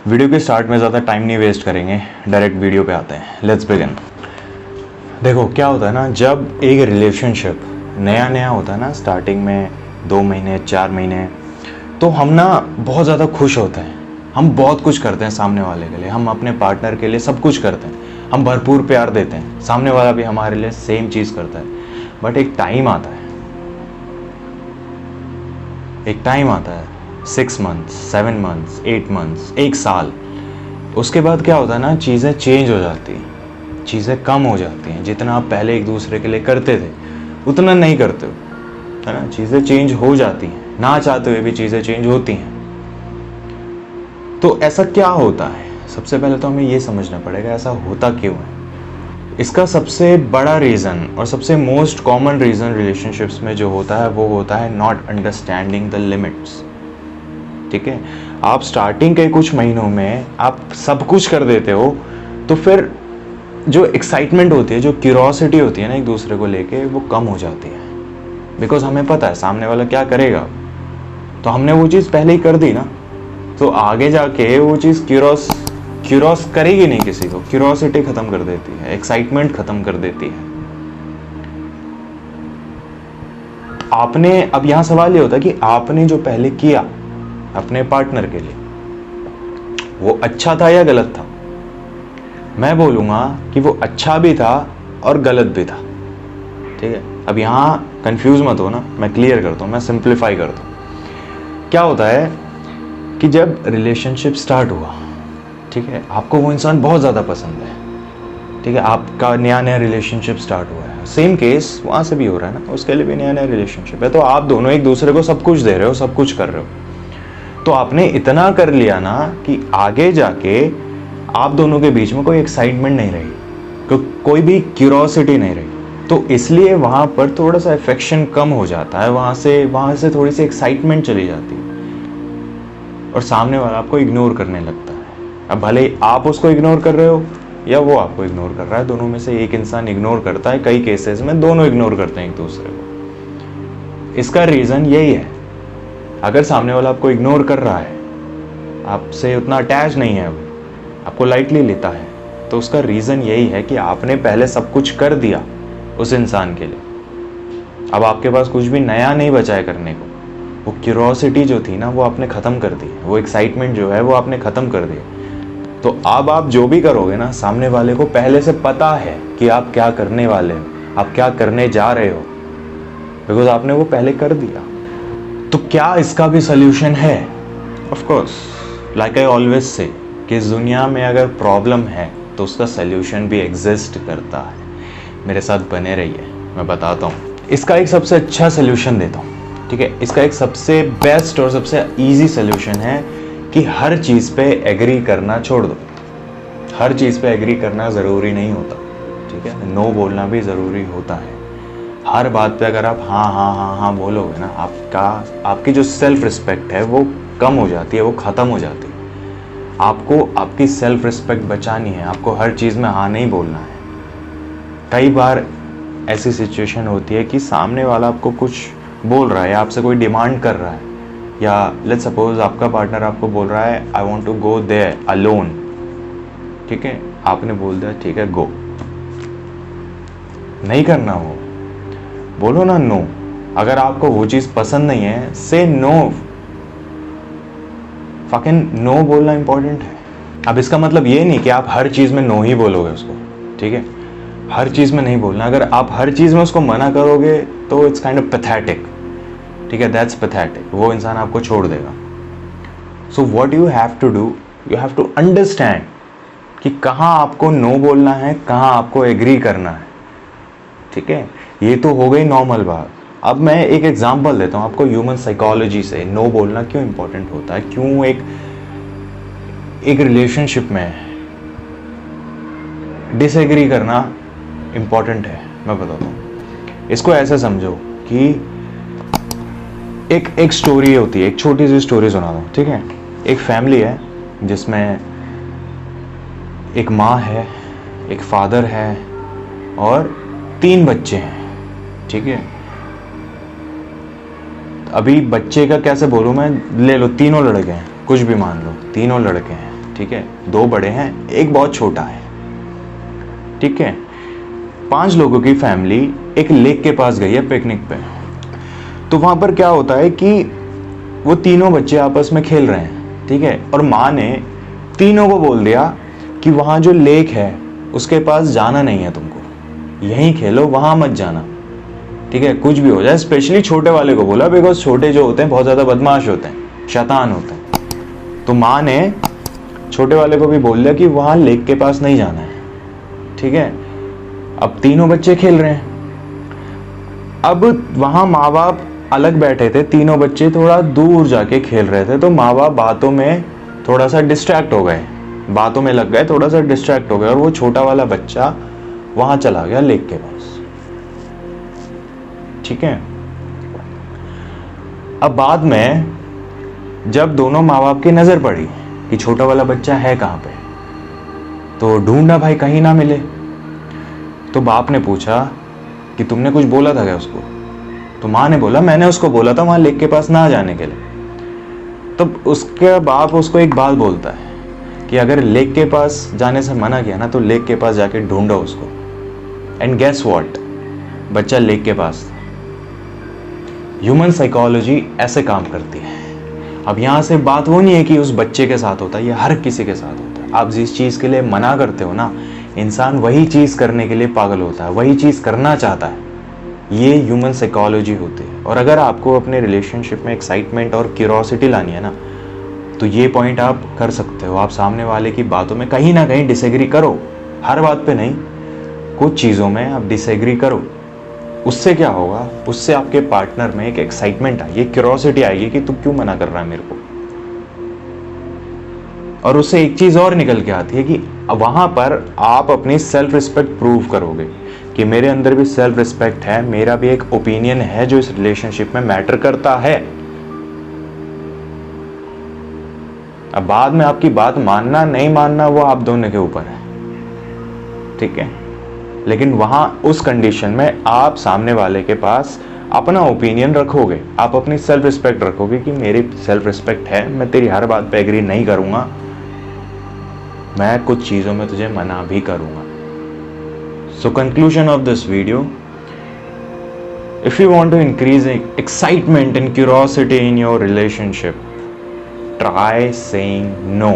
Video के start में ज़्यादा टाइम नहीं वेस्ट करेंगे, डायरेक्ट वीडियो पे आते हैं। Let's begin. देखो क्या होता है ना, जब एक रिलेशनशिप नया नया होता है ना, स्टार्टिंग में 2 महीने 4 महीने, तो हम ना बहुत ज़्यादा खुश होते हैं। हम बहुत कुछ करते हैं सामने वाले के लिए, हम अपने पार्टनर के लिए सब कुछ करते हैं, हम भरपूर प्यार देते हैं, सामने वाला भी हमारे लिए सेम चीज़ करता है। बट एक टाइम आता है, 6 मंथ्स 7 मंथ्स 8 मंथ्स, 1 साल, उसके बाद क्या होता है ना, चीज़ें चेंज हो जाती हैं, चीज़ें कम हो जाती हैं। जितना आप पहले एक दूसरे के लिए करते थे उतना नहीं करते हो, है ना। चीज़ें चेंज हो जाती हैं, ना चाहते हुए भी चीज़ें चेंज होती हैं। तो ऐसा क्या होता है? सबसे पहले तो हमें ये समझना पड़ेगा ऐसा होता क्यों है। इसका सबसे बड़ा रीज़न और सबसे मोस्ट कॉमन रीज़न रिलेशनशिप्स में जो होता है वो होता है नॉट अंडरस्टैंडिंग द लिमिट्स। ठीक है, आप स्टार्टिंग के कुछ महीनों में आप सब कुछ कर देते हो, तो फिर जो एक्साइटमेंट होती है, जो क्यूरोसिटी होती है ना एक दूसरे को लेके, वो कम हो जाती है। बिकॉज हमें पता है सामने वाला क्या करेगा, तो हमने वो चीज़ पहले ही कर दी ना, तो आगे जाके वो चीज़ क्यूरोस करेगी नहीं किसी को। क्यूरोसिटी खत्म कर देती है, एक्साइटमेंट खत्म कर देती है। आपने, अब यहाँ सवाल ये होता है कि आपने जो पहले किया अपने पार्टनर के लिए, वो अच्छा था या गलत था? मैं बोलूँगा कि वो अच्छा भी था और गलत भी था। ठीक है, अब यहाँ कंफ्यूज मत हो ना, मैं क्लियर करता हूँ, मैं सिंप्लीफाई करता हूँ। क्या होता है कि जब रिलेशनशिप स्टार्ट हुआ, ठीक है, आपको वो इंसान बहुत ज़्यादा पसंद है, ठीक है, आपका नया नया रिलेशनशिप स्टार्ट हुआ है, सेम केस वहाँ से भी हो रहा है ना, उसके लिए भी नया नया रिलेशनशिप है, तो आप दोनों एक दूसरे को सब कुछ दे रहे हो, सब कुछ कर रहे हो। तो आपने इतना कर लिया ना कि आगे जाके आप दोनों के बीच में कोई एक्साइटमेंट नहीं रही, कोई भी क्यूरोसिटी नहीं रही, तो इसलिए वहाँ पर थोड़ा सा अफेक्शन कम हो जाता है, वहाँ से थोड़ी सी एक्साइटमेंट चली जाती है और सामने वाला आपको इग्नोर करने लगता है। अब भले आप उसको इग्नोर कर रहे हो या वो आपको इग्नोर कर रहा है, दोनों में से एक इंसान इग्नोर करता है, कई केसेस में दोनों इग्नोर करते हैं एक दूसरे को। इसका रीज़न यही है, अगर सामने वाला आपको इग्नोर कर रहा है, आपसे उतना अटैच नहीं है, आपको लाइटली लेता है, तो उसका रीज़न यही है कि आपने पहले सब कुछ कर दिया उस इंसान के लिए। अब आपके पास कुछ भी नया नहीं बचा है करने को। वो क्यूरोसिटी जो थी ना, वो आपने ख़त्म कर दी, वो एक्साइटमेंट जो है वो आपने ख़त्म कर दी। तो अब आप जो भी करोगे ना, सामने वाले को पहले से पता है कि आप क्या करने वाले हो, आप क्या करने जा रहे हो, बिकॉज आपने वो पहले कर दिया। तो क्या इसका भी सोल्यूशन है? Of course, like I always say कि इस दुनिया में अगर प्रॉब्लम है तो उसका सोल्यूशन भी एग्जिस्ट करता है। मेरे साथ बने रहिए, मैं बताता हूँ। इसका एक सबसे अच्छा सोल्यूशन देता हूँ, ठीक है। इसका एक सबसे बेस्ट और सबसे इजी सोल्यूशन है कि हर चीज़ पे एग्री करना छोड़ दो। हर चीज़ पे एग्री करना ज़रूरी नहीं होता, ठीक है। नो बोलना भी ज़रूरी होता है। हर बात पे अगर आप हाँ हाँ हाँ हाँ बोलोगे ना, आपकी जो सेल्फ रिस्पेक्ट है वो कम हो जाती है, वो ख़त्म हो जाती है। आपको आपकी सेल्फ रिस्पेक्ट बचानी है, आपको हर चीज़ में हाँ नहीं बोलना है। कई बार ऐसी सिचुएशन होती है कि सामने वाला आपको कुछ बोल रहा है या आपसे कोई डिमांड कर रहा है, या लेट्स सपोज आपका पार्टनर आपको बोल रहा है I want to go there alone, ठीक है, आपने बोल दिया ठीक है गो। नहीं करना, वो बोलो ना नो। अगर आपको वो चीज़ पसंद नहीं है, से नो। फकिंग नो बोलना इंपॉर्टेंट है। अब इसका मतलब ये नहीं कि आप हर चीज़ में नो ही बोलोगे उसको, ठीक है। हर चीज़ में नहीं बोलना। अगर आप हर चीज़ में उसको मना करोगे तो इट्स काइंड ऑफ पैथेटिक, ठीक है, दैट्स पैथेटिक। वो इंसान आपको छोड़ देगा। So what you have to do, you have to understand कि कहाँ आपको नो बोलना है, कहाँ आपको एग्री करना है, ठीक है। ये तो हो गई नॉर्मल बात। अब मैं एक एग्जांपल देता हूँ आपको ह्यूमन साइकोलॉजी से, नो बोलना क्यों इंपॉर्टेंट होता है, क्यों एक रिलेशनशिप में डिसएग्री करना इंपॉर्टेंट है। मैं बताता हूँ। इसको ऐसे समझो कि एक स्टोरी होती है, एक छोटी सी स्टोरी सुनाता हूँ, ठीक है। एक फैमिली है जिसमें एक माँ है, एक फादर है और 3 बच्चे हैं, ठीक है। अभी बच्चे का कैसे बोलूँ मैं, ले लो तीनों लड़के हैं, कुछ भी मान लो तीनों लड़के हैं, ठीक है, 2 बड़े हैं, एक बहुत छोटा है, ठीक है। 5 लोगों की फैमिली एक लेक के पास गई है पिकनिक पे। तो वहां पर क्या होता है कि वो तीनों बच्चे आपस में खेल रहे हैं, ठीक है, और माँ ने तीनों को बोल दिया कि वहां जो लेक है उसके पास जाना नहीं है तुमको, यहीं खेलो, वहां मत जाना, ठीक है, कुछ भी हो जाए। स्पेशली छोटे वाले को बोला, बिकॉज छोटे जो होते हैं बहुत ज़्यादा बदमाश होते हैं, शैतान होते हैं। तो माँ ने छोटे वाले को भी बोल दिया कि वहाँ लेक के पास नहीं जाना है, ठीक है। अब तीनों बच्चे खेल रहे हैं। अब वहाँ माँ बाप अलग बैठे थे, तीनों बच्चे थोड़ा दूर जाके खेल रहे थे। तो माँ बाप बातों में थोड़ा सा डिस्ट्रैक्ट हो गए, बातों में लग गए, थोड़ा सा डिस्ट्रैक्ट हो गए, और वो छोटा वाला बच्चा वहाँ चला गया लेक के पास, ठीक है। अब बाद में जब दोनों माँ बाप की नजर पड़ी कि छोटा वाला बच्चा है कहाँ पे, तो ढूंढा भाई, कहीं ना मिले। तो बाप ने पूछा कि तुमने कुछ बोला था क्या उसको? तो माँ ने बोला, मैंने उसको बोला था वहां लेक के पास ना जाने के लिए। तब उसके बाप उसको एक बात बोलता है कि अगर लेक के पास जाने से मना किया ना, तो लेक के पास जाके ढूंढो उसको। एंड गेस व्हाट, बच्चा लेक के पास था। ह्यूमन साइकोलॉजी ऐसे काम करती है। अब यहाँ से बात वो नहीं है कि उस बच्चे के साथ होता है, ये हर किसी के साथ होता है। आप जिस चीज़ के लिए मना करते हो ना, इंसान वही चीज़ करने के लिए पागल होता है, वही चीज़ करना चाहता है। ये ह्यूमन साइकोलॉजी होती है। और अगर आपको अपने रिलेशनशिप में एक्साइटमेंट और क्यूरोसिटी लानी है ना, तो ये पॉइंट आप कर सकते हो। आप सामने वाले की बातों में कहीं ना कहीं डिसएग्री करो, हर बात पे नहीं, कुछ चीज़ों में आप डिसएग्री करो। उससे क्या होगा, उससे आपके पार्टनर में एक एक्साइटमेंट आएगी, क्यूरोसिटी आएगी कि तू क्यों मना कर रहा है मेरे को। और उससे एक चीज़ और निकल के आती है कि वहाँ पर आप अपनी सेल्फ रिस्पेक्ट प्रूव करोगे कि मेरे अंदर भी सेल्फ रिस्पेक्ट है, मेरा भी एक ओपिनियन है जो इस रिलेशनशिप में मैटर करता है। अब बाद में आपकी बात मानना नहीं मानना वो आप दोनों के ऊपर है, ठीक है। लेकिन वहां उस कंडीशन में आप सामने वाले के पास अपना ओपिनियन रखोगे, आप अपनी सेल्फ रिस्पेक्ट रखोगे कि मेरी सेल्फ रिस्पेक्ट है, मैं तेरी हर बात पे एग्री नहीं करूंगा, मैं कुछ चीज़ों में तुझे मना भी करूंगा। So conclusion of this video, if you want to increase excitement and curiosity in your relationship, try saying no.